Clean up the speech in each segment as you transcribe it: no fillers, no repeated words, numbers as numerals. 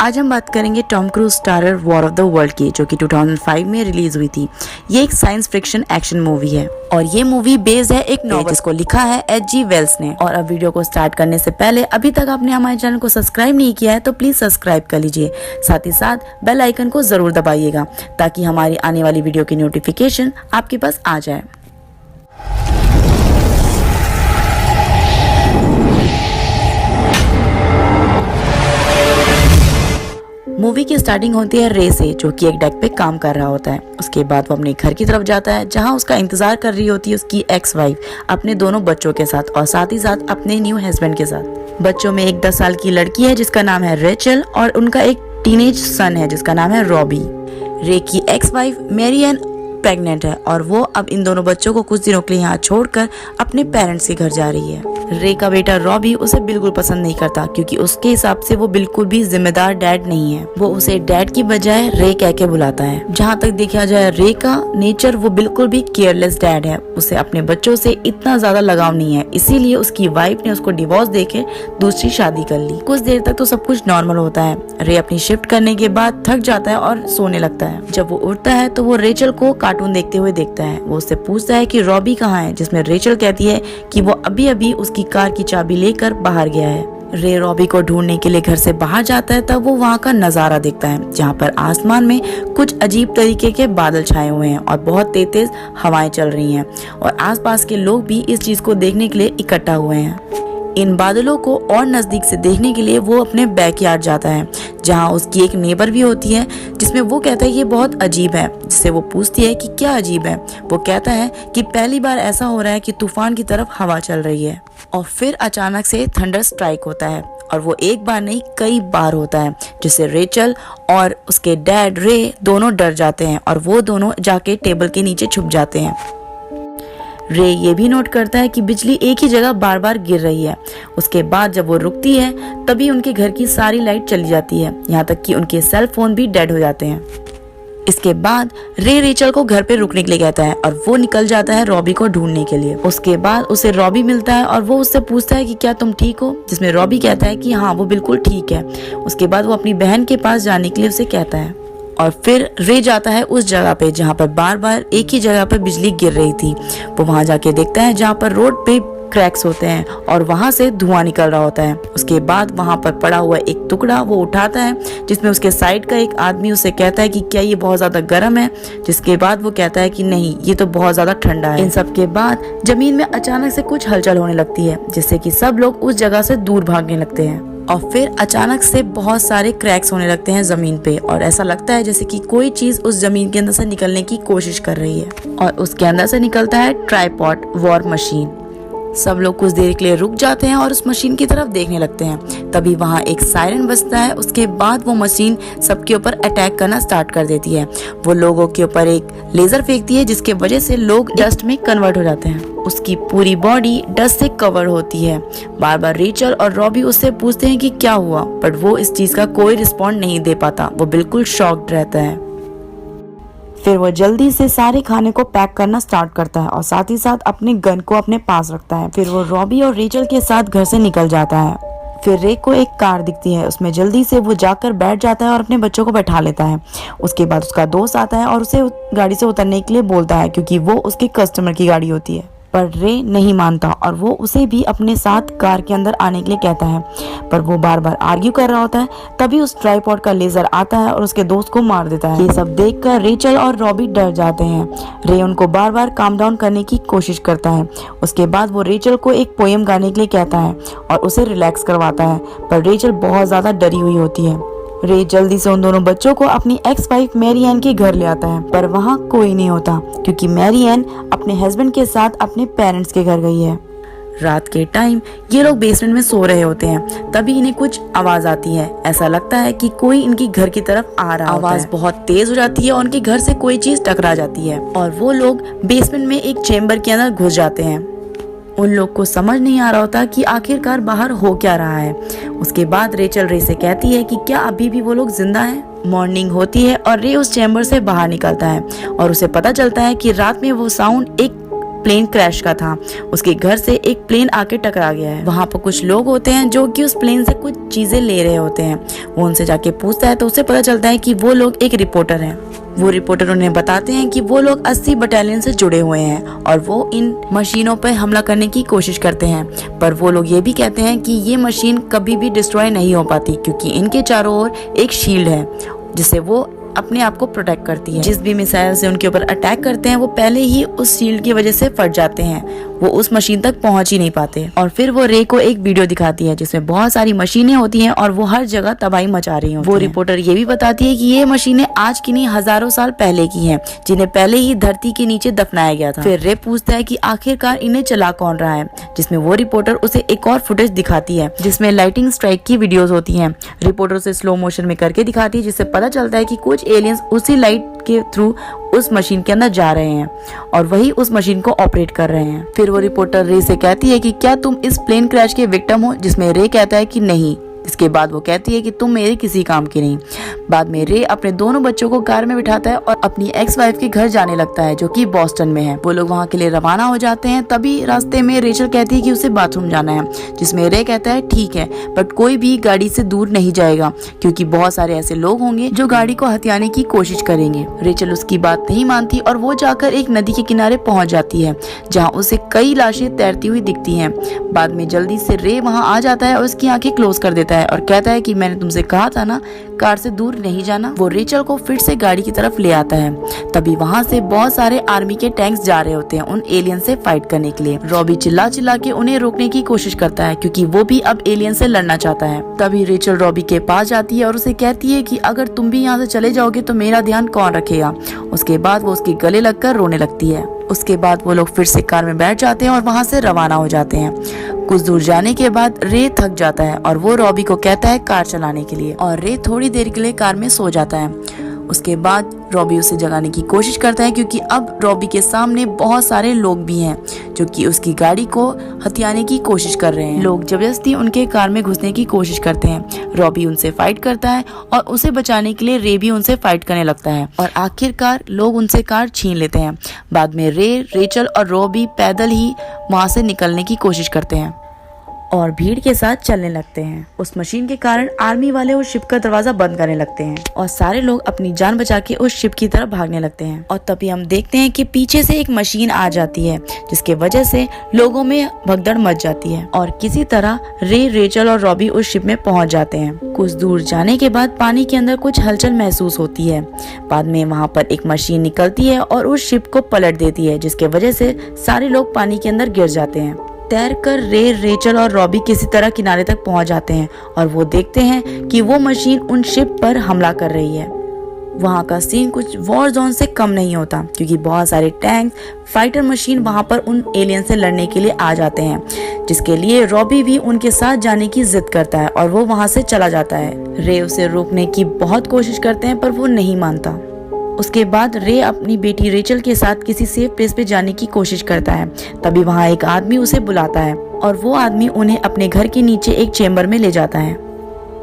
आज हम बात करेंगे Tom cruise starrer war of the world की, जो कि 2005 में रिलीज हुई थी। ये एक साइंस फिक्शन एक्शन मूवी है और ये मूवी बेस्ड है एक नॉवेल जिसको लिखा है H.G. वेल्स ने। और अब वीडियो को स्टार्ट करने से पहले अभी तक आपने हमारे चैनल को सब्सक्राइब नहीं किया है तो प्लीज सब्सक्राइब कर लीजिए, साथ ही साथ बेल आइकन को जरूर दबाइएगा ताकि हमारी आने वाली वीडियो की नोटिफिकेशन आपके पास आ जाए। मूवी की स्टार्टिंग होती है रे से, जो कि एक डेक पे काम कर रहा होता है। उसके बाद वो अपने घर की तरफ जाता है जहां उसका इंतजार कर रही होती है उसकी एक्स वाइफ अपने दोनों बच्चों के साथ और साथ ही साथ अपने न्यू हस्बैंड के साथ। बच्चों में एक 10 साल की लड़की है जिसका नाम है रेचल और उनका एक टीनेज सन है जिसका नाम है रॉबी। रे की एक्स वाइफ मैरियन प्रेग्नेंट है और वो अब इन दोनों बच्चों को कुछ दिनों के लिए यहाँ छोड़कर अपने पेरेंट्स के घर जा रही है। रे का बेटा रॉबी उसे बिल्कुल पसंद नहीं करता क्योंकि उसके हिसाब से वो बिल्कुल भी जिम्मेदार डैड नहीं है। वो उसे डैड की बजाय रे कह के बुलाता है। जहाँ तक देखा जाए रे का नेचर, वो बिल्कुल भी केयरलेस डैड है। उसे अपने बच्चों से इतना ज्यादा लगाव नहीं है, इसीलिए उसकी वाइफ ने उसको डिवोर्स देके दूसरी शादी कर ली। कुछ देर तक तो सब कुछ नॉर्मल होता है। रे अपनी शिफ्ट करने के बाद थक जाता है और सोने लगता है। जब वो उठता है तो वो रेचल को कार्टून देखते हुए देखता है। वो उससे पूछता है कि रॉबी कहाँ है, जिसमें रेचल कहती है कि वो अभी अभी उसकी कार की चाबी लेकर बाहर गया है। रे रॉबी को ढूंढने के लिए घर से बाहर जाता है, तब वो वहाँ का नजारा देखता है जहाँ पर आसमान में कुछ अजीब तरीके के बादल छाए हुए हैं और बहुत तेज हवाएं चल रही हैं और आसपास के लोग भी इस चीज को देखने के लिए इकट्ठा हुए हैं। इन बादलों को और नजदीक से देखने के लिए वो अपने बैकयार्ड जाता है जहाँ उसकी एक नेबर भी होती है, जिसमें वो कहता है ये बहुत अजीब है। जिससे वो पूछती है कि क्या अजीब है। वो कहता है कि पहली बार ऐसा हो रहा है कि तूफान की तरफ हवा चल रही है। और फिर अचानक से थंडर स्ट्राइक होता है और वो एक बार नहीं कई बार होता है, जिससे रेचल और उसके डैड रे दोनों डर जाते हैं और वो दोनों जाके टेबल के नीचे छुप जाते हैं। रे ये भी नोट करता है कि बिजली एक ही जगह बार बार गिर रही है। उसके बाद जब वो रुकती है तभी उनके घर की सारी लाइट चली जाती है, यहाँ तक कि उनके सेल फोन भी डेड हो जाते हैं। इसके बाद रे रेचल को घर पे रुकने के लिए कहता है और वो निकल जाता है रॉबी को ढूंढने के लिए। उसके बाद उसे रॉबी मिलता है और वो उससे पूछता है कि क्या तुम ठीक हो, जिसमें रॉबी कहता है कि हाँ वो बिल्कुल ठीक है। उसके बाद वो अपनी बहन के पास जाने के लिए उसे कहता है और फिर रे जाता है उस जगह पे जहाँ पर बार बार एक ही जगह पर बिजली गिर रही थी। वो वहाँ जाके देखता है जहाँ पर रोड पे क्रैक्स होते हैं और वहां से धुआं निकल रहा होता है। उसके बाद वहां पर पड़ा हुआ एक टुकड़ा वो उठाता है, जिसमें उसके साइड का एक आदमी उसे कहता है कि क्या ये बहुत ज्यादा गर्म है, जिसके बाद वो कहता है कि नहीं ये तो बहुत ज्यादा ठंडा है। इन सब के बाद जमीन में अचानक से कुछ हलचल होने लगती है, जिससे कि सब लोग उस जगह से दूर भागने लगते हैं और फिर अचानक से बहुत सारे क्रैक्स होने लगते हैं जमीन पे और ऐसा लगता है जैसे कि कोई चीज उस जमीन के अंदर से निकलने की कोशिश कर रही है और उसके अंदर से निकलता है ट्राइपॉड वॉर मशीन। सब लोग कुछ देर के लिए रुक जाते हैं और उस मशीन की तरफ देखने लगते हैं। तभी वहाँ एक सायरन बजता है। उसके बाद वो मशीन सबके ऊपर अटैक करना स्टार्ट कर देती है। वो लोगों के ऊपर एक लेजर फेंकती है जिसके वजह से लोग डस्ट में कन्वर्ट हो जाते हैं। उसकी पूरी बॉडी डस्ट से कवर होती है। बार बार रेचल और रॉबी उससे पूछते हैं कि क्या हुआ, बट वो इस चीज का कोई रिस्पॉन्ड नहीं दे पाता। वो बिल्कुल शॉक्ड रहता है। फिर वो जल्दी से सारे खाने को पैक करना स्टार्ट करता है और साथ ही साथ अपने गन को अपने पास रखता है। फिर वो रॉबी और रेचल के साथ घर से निकल जाता है। फिर रे को एक कार दिखती है, उसमें जल्दी से वो जाकर बैठ जाता है और अपने बच्चों को बैठा लेता है। उसके बाद उसका दोस्त आता है और उसे गाड़ी से उतरने के लिए बोलता है क्योंकि वो उसके कस्टमर की गाड़ी होती है, पर रे नहीं मानता और वो उसे भी अपने साथ कार के अंदर आने के लिए कहता है, पर वो बार बार आर्ग्यू कर रहा होता है। तभी उस ट्राइपॉड का लेजर आता है और उसके दोस्त को मार देता है। ये सब देखकर रेचल और रॉबी डर जाते हैं। रे उनको बार बार काम डाउन करने की कोशिश करता है। उसके बाद वो रेचल को एक पोएम गाने के लिए कहता है और उसे रिलैक्स करवाता है, पर रेचल बहुत ज्यादा डरी हुई होती है। रे जल्दी से उन दोनों बच्चों को अपनी एक्स वाइफ मैरियन के घर ले आता है, पर वहाँ कोई नहीं होता क्योंकि मैरियन अपने हस्बैंड के साथ अपने पेरेंट्स के घर गई है। रात के टाइम ये लोग बेसमेंट में सो रहे होते हैं। तभी इन्हें कुछ आवाज आती है। ऐसा लगता है कि कोई इनकी घर की तरफ आ रहा है। आवाज बहुत तेज हो जाती है और उनके घर से कोई चीज टकरा जाती है और वो लोग बेसमेंट में एक चेम्बर के अंदर घुस जाते हैं। उन लोग को समझ नहीं आ रहा होता कि आखिरकार बाहर हो क्या रहा है। उसके बाद रेचल रे से कहती है कि क्या अभी भी वो लोग जिंदा हैं। मॉर्निंग होती है और रे उस चैम्बर से बाहर निकलता है और उसे पता चलता है कि रात में वो साउंड एक प्लेन क्रैश का था। उसके घर से एक प्लेन आके टकरा गया है। वहाँ पर कुछ लोग होते हैं जो कि उस प्लेन से कुछ चीजें ले रहे होते हैं। वो उनसे जाके पूछता है तो उसे पता चलता है कि वो लोग एक रिपोर्टर हैं। वो रिपोर्टर उन्हें बताते हैं कि वो लोग 80 बटालियन से जुड़े हुए हैं और वो इन मशीनों पर हमला करने की कोशिश करते हैं, पर वो लोग ये भी कहते हैं कि ये मशीन कभी भी डिस्ट्रॉय नहीं हो पाती क्योंकि इनके चारों ओर एक शील्ड है जिससे वो अपने आप को प्रोटेक्ट करती है। जिस भी मिसाइल से उनके ऊपर अटैक करते हैं वो पहले ही उस शील्ड की वजह से फट जाते हैं, वो उस मशीन तक पहुंच ही नहीं पाते। और फिर वो रे को एक वीडियो दिखाती है जिसमें बहुत सारी मशीनें होती हैं और वो हर जगह तबाही मचा रही होती हैं। वो रिपोर्टर ये भी बताती है कि ये मशीनें आज की नहीं हजारों साल पहले की हैं, जिन्हें पहले ही धरती के नीचे दफनाया गया था। फिर रे पूछता है कि आखिरकार इन्हें चला कौन रहा है, जिसमें वो रिपोर्टर उसे एक और फुटेज दिखाती है जिसमें लाइटिंग स्ट्राइक की वीडियोस होती हैं। रिपोर्टर उसे स्लो मोशन में करके दिखाती है जिससे पता चलता है कि कुछ एलियंस उसी लाइट के थ्रू उस मशीन के अंदर जा रहे हैं और वही उस मशीन को ऑपरेट कर रहे हैं। फिर वो रिपोर्टर रे से कहती है कि क्या तुम इस प्लेन क्रैश के विक्टिम हो, जिसमें रे कहता है कि नहीं। इसके बाद वो कहती है कि तुम मेरे किसी काम की नहीं। बाद में रे अपने दोनों बच्चों को कार में बिठाता है और अपनी एक्स वाइफ के घर जाने लगता है जो कि बॉस्टन में है। वो लोग वहाँ के लिए रवाना हो जाते हैं। तभी रास्ते में रेचल कहती है कि उसे बाथरूम जाना है, जिसमें रे कहता है ठीक है, बट कोई भी गाड़ी से दूर नहीं जाएगा क्योंकि बहुत सारे ऐसे लोग होंगे जो गाड़ी को हथियाने की कोशिश करेंगे। रेचल उसकी बात नहीं मानती और वो जाकर एक नदी के किनारे पहुंच जाती है जहाँ उसे कई लाशें तैरती हुई दिखती हैं। बाद में जल्दी से रे वहाँ आ जाता है और उसकी आंखें क्लोज कर देता है और कहता है कि मैंने तुमसे कहा था ना कार से दूर नहीं जाना। वो रेचल को फिर से गाड़ी की तरफ ले आता है। तभी वहाँ से बहुत सारे आर्मी के टैंक्स जा रहे होते हैं उन एलियन से फाइट करने के लिए। रॉबी चिल्ला चिल्ला के उन्हें रोकने की कोशिश करता है क्योंकि वो भी अब एलियन से लड़ना चाहता है। तभी रेचल रॉबी के पास जाती है और उसे कहती है कि अगर तुम भी यहाँ से चले जाओगे तो मेरा ध्यान कौन रखेगा। उसके बाद वो उसके गले लगकर रोने लगती है। उसके बाद वो लोग फिर से कार में बैठ जाते हैं और वहाँ से रवाना हो जाते हैं। कुछ दूर जाने के बाद रे थक जाता है और वो रॉबी को कहता है कार चलाने के लिए और रे थोड़ी देर के लिए कार में सो जाता है। उसके बाद रॉबी उसे जगाने की कोशिश करता है क्योंकि अब रॉबी के सामने बहुत सारे लोग भी हैं जो कि उसकी गाड़ी को हथियाने की कोशिश कर रहे हैं। लोग जबरदस्ती उनके कार में घुसने की कोशिश करते हैं। रॉबी उनसे फाइट करता है और उसे बचाने के लिए रे भी उनसे फाइट करने लगता है और आखिरकार लोग उनसे कार छीन लेते हैं। बाद में रे, रेचल और रॉबी पैदल ही वहाँ से निकलने की कोशिश करते हैं और भीड़ के साथ चलने लगते हैं। उस मशीन के कारण आर्मी वाले उस शिप का दरवाजा बंद करने लगते हैं और सारे लोग अपनी जान बचा के उस शिप की तरफ भागने लगते हैं। और तभी हम देखते हैं कि पीछे से एक मशीन आ जाती है जिसके वजह से लोगों में भगदड़ मच जाती है और किसी तरह रे, रेचल और रॉबी उस शिप में पहुंच जाते हैं। कुछ दूर जाने के बाद पानी के अंदर कुछ हलचल महसूस होती है। बाद में वहाँ पर एक मशीन निकलती है और उस शिप को पलट देती है जिसके वजह से सारे लोग पानी के अंदर गिर जाते हैं। तैरकर रे, रेचल और रॉबी किसी तरह किनारे तक पहुंच जाते हैं और वो देखते हैं कि वो मशीन उन शिप पर हमला कर रही है। वहाँ का सीन कुछ वॉर जोन से कम नहीं होता क्योंकि बहुत सारे टैंक, फाइटर मशीन वहाँ पर उन एलियन से लड़ने के लिए आ जाते हैं, जिसके लिए रॉबी भी उनके साथ जाने की जिद करता है और वो वहाँ से चला जाता है। रे उसे रोकने की बहुत कोशिश करते हैं पर वो नहीं मानता। उसके बाद रे अपनी बेटी रेचल के साथ किसी सेफ प्लेस पे जाने की कोशिश करता है। तभी वहाँ एक आदमी उसे बुलाता है और वो आदमी उन्हें अपने घर के नीचे एक चेम्बर में ले जाता है।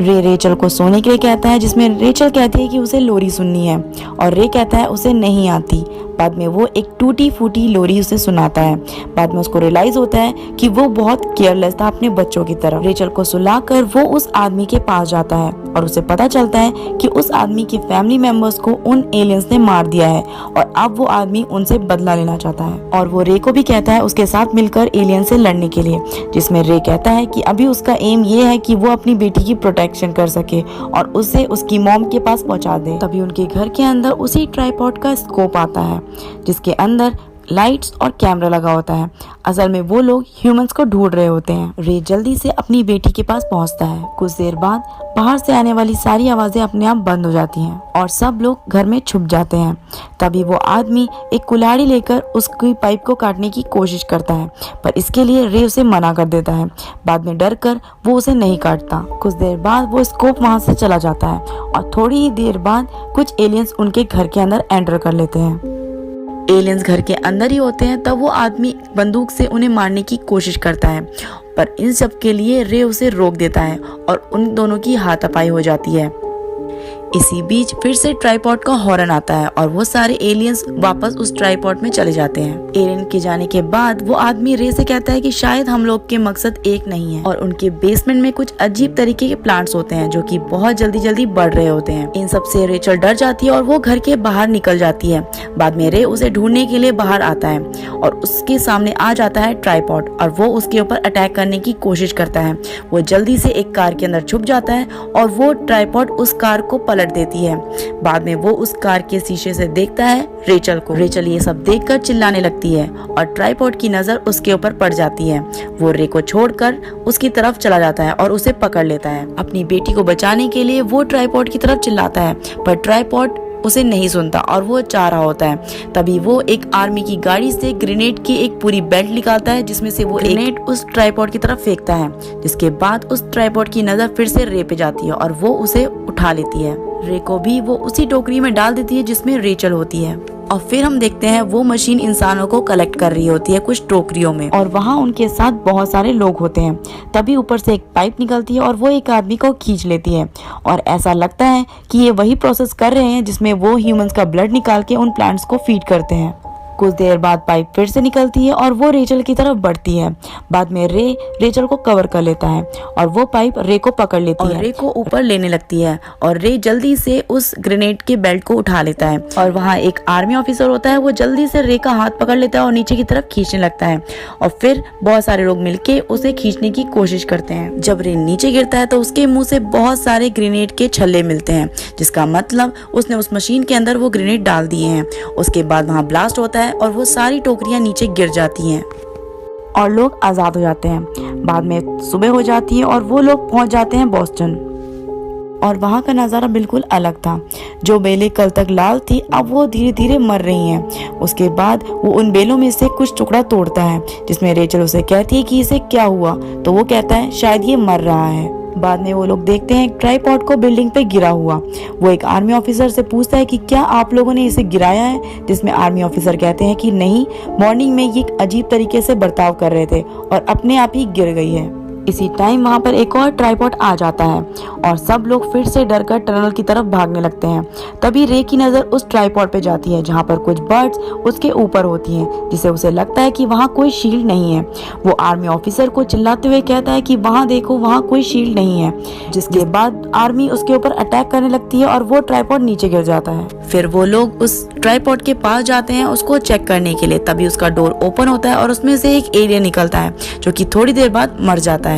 रे रेचल को सोने के लिए कहता है जिसमें रेचल कहती है कि उसे लोरी सुननी है और रे कहता है उसे नहीं आती। बाद में वो एक टूटी फूटी लोरी उसे सुनाता है। बाद में उसको रियलाइज होता है कि वो बहुत केयरलेस था अपने बच्चों की तरफ। रेचल को सुलाकर वो उस आदमी के पास जाता है और उसे पता चलता है कि उस आदमी के फैमिली मेंबर्स को उन एलियंस ने मार दिया है और अब वो आदमी उनसे बदला लेना चाहता है। और वो रे को भी कहता है उसके साथ मिलकर एलियन से लड़ने के लिए, जिसमें रे कहता है कि अभी उसका एम ये है कि वो अपनी बेटी की प्रोटेक्शन कर सके और उसे उसकी मॉम के पास पहुंचा दे। तभी उनके घर के अंदर उसी ट्राइपॉड का स्कोप आता है जिसके अंदर लाइट्स और कैमरा लगा होता है। असल में वो लोग ह्यूमंस को ढूंढ रहे होते हैं। रे जल्दी से अपनी बेटी के पास पहुंचता है। कुछ देर बाद बाहर से आने वाली सारी आवाजें अपने आप बंद हो जाती हैं और सब लोग घर में छुप जाते हैं। तभी वो आदमी एक कुल्हाड़ी लेकर उसकी पाइप को काटने की कोशिश करता है, पर इसके लिए रे उसे मना कर देता है। बाद में डर कर वो उसे नहीं काटता। कुछ देर बाद वो स्कोप वहां से चला जाता है और थोड़ी ही देर बाद कुछ एलियंस उनके घर के अंदर एंटर कर लेते हैं। एलियंस घर के अंदर ही होते हैं। तब वो आदमी बंदूक से उन्हें मारने की कोशिश करता है, पर इन सब के लिए रे उसे रोक देता है और उन दोनों की हाथापाई हो जाती है। इसी बीच फिर से ट्राइपॉड का हॉर्न आता है और वो सारे एलियंस वापस उस ट्राइपॉड में चले जाते हैं। एलियन के जाने के बाद वो आदमी रे से कहता है कि शायद हम लोग के मकसद एक नहीं है और उनके बेसमेंट में कुछ अजीब तरीके के प्लांट्स होते हैं जो कि बहुत जल्दी जल्दी बढ़ रहे होते हैं। इन सब से रेचल डर जाती है और वो घर के बाहर निकल जाती है। बाद में रे उसे ढूंढने के लिए बाहर आता है और उसके सामने आ जाता है ट्राइपॉड और वो उसके ऊपर अटैक करने की कोशिश करता है। वो जल्दी से एक कार के अंदर छुप जाता है और वो ट्राइपॉड उस कार को पलट देती है। बाद में वो उस कार के शीशे से देखता है रेचल को। रेचल ये सब देखकर चिल्लाने लगती है और ट्राइपॉड की नजर उसके ऊपर पड़ जाती है। वो रे को छोड़कर उसकी तरफ चला जाता है और उसे पकड़ लेता है। अपनी बेटी को बचाने के लिए वो ट्राइपॉड की तरफ चिल्लाता है पर ट्राइपॉड उसे नहीं सुनता और वो जा रहा होता है। तभी वो एक आर्मी की गाड़ी से ग्रेनेड की एक पूरी बेल्ट निकालता है जिसमें से वो ग्रेनेड उस ट्राइपॉड की तरफ फेंकता है, जिसके बाद उस ट्राइपॉड की नजर फिर से रे पे जाती है और वो उसे उठा लेती है। रे को भी वो उसी टोकरी में डाल देती है जिसमें रेचल होती है और फिर हम देखते हैं वो मशीन इंसानों को कलेक्ट कर रही होती है कुछ टोकरियों में और वहाँ उनके साथ बहुत सारे लोग होते हैं। तभी ऊपर से एक पाइप निकलती है और वो एक आदमी को खींच लेती है और ऐसा लगता है कि ये वही प्रोसेस कर रहे हैं जिसमें वो ह्यूमंस का ब्लड निकाल के उन प्लांट्स को फीड करते हैं। कुछ देर बाद पाइप फिर से निकलती है और वो रेचल की तरफ बढ़ती है। बाद में रे रेचल को कवर कर लेता है और वो पाइप रे को पकड़ लेती है। रे को ऊपर लेने लगती है और रे जल्दी से उस ग्रेनेड के बेल्ट को उठा लेता है और वहाँ एक आर्मी ऑफिसर होता है। वो जल्दी से रे का हाथ पकड़ लेता है और नीचे की तरफ खींचने लगता है और फिर बहुत सारे लोग मिलके उसे खींचने की कोशिश करते हैं। जब रे नीचे गिरता है तो उसके मुंह से बहुत सारे ग्रेनेड के छल्ले मिलते हैं, जिसका मतलब उसने उस मशीन के अंदर वो ग्रेनेड डाल दिए हैं। उसके बाद वहाँ ब्लास्ट होता है और वो सारी टोकरियां नीचे गिर जाती हैं और लोग आजाद हो जाते हैं। बाद में सुबह हो जाती है और वो लोग पहुंच जाते हैं बोस्टन और वहाँ का नज़ारा बिल्कुल अलग था। जो बेलें कल तक लाल थी अब वो धीरे धीरे मर रही हैं। उसके बाद वो उन बेलों में से कुछ टुकड़ा तोड़ता है जिसमें रेचल उसे कहती है कि इसे क्या हुआ, तो वो कहता है शायद ये मर रहा है। बाद में वो लोग देखते हैं ट्राइपॉड को बिल्डिंग पे गिरा हुआ। वो एक आर्मी ऑफिसर से पूछता है कि क्या आप लोगों ने इसे गिराया है, जिसमें आर्मी ऑफिसर कहते हैं कि नहीं, मॉर्निंग में ये अजीब तरीके से बर्ताव कर रहे थे और अपने आप ही गिर गई है। इसी टाइम वहाँ पर एक और ट्राइपॉड आ जाता है और सब लोग फिर से डरकर टनल की तरफ भागने लगते हैं। तभी रे की नज़र उस ट्राइपॉड पे जाती है जहाँ पर कुछ बर्ड्स उसके ऊपर होती हैं, जिससे उसे लगता है कि वहाँ कोई शील्ड नहीं है। वो आर्मी ऑफिसर को चिल्लाते हुए कहता है कि वहाँ देखो, वहाँ कोई शील्ड नहीं है, जिसके बाद आर्मी उसके ऊपर अटैक करने लगती है और वो ट्राइपॉड नीचे गिर जाता है। फिर वो लोग उस ट्राइपॉड के पास जाते हैं उसको चेक करने के लिए। तभी उसका डोर ओपन होता है और उसमें से एक एलियन निकलता है जो कि थोड़ी देर बाद मर जाता है।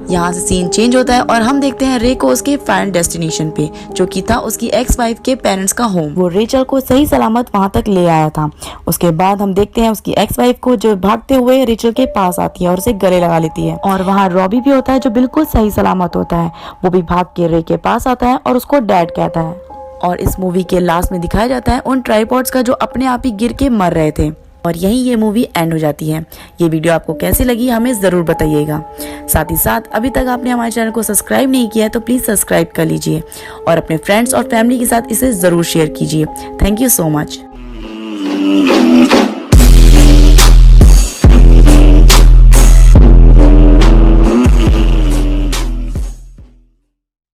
यहाँ से सीन चेंज होता है और हम देखते हैं रे को उसके फाइनल डेस्टिनेशन पे, जो कि था उसकी एक्स वाइफ के पेरेंट्स का होम। वो रेचल को सही सलामत वहाँ तक ले आया था। उसके बाद हम देखते हैं उसकी एक्स वाइफ को जो भागते हुए रेचल के पास आती है और उसे गले लगा लेती है। और वहाँ रॉबी भी होता है जो बिल्कुल सही सलामत होता है। वो भी भाग के रे के पास आता है और उसको डैड कहता है। और इस मूवी के लास्ट में दिखाया जाता है उन ट्राइपॉड्स का जो अपने आप ही गिर के मर रहे थे। और यहीं ये मूवी एंड हो जाती है। ये वीडियो आपको कैसी लगी हमें ज़रूर बताइएगा। साथ ही साथ अभी तक आपने हमारे चैनल को सब्सक्राइब नहीं किया है तो प्लीज़ सब्सक्राइब कर लीजिए और अपने फ्रेंड्स और फैमिली के साथ इसे ज़रूर शेयर कीजिए। Thank you so much.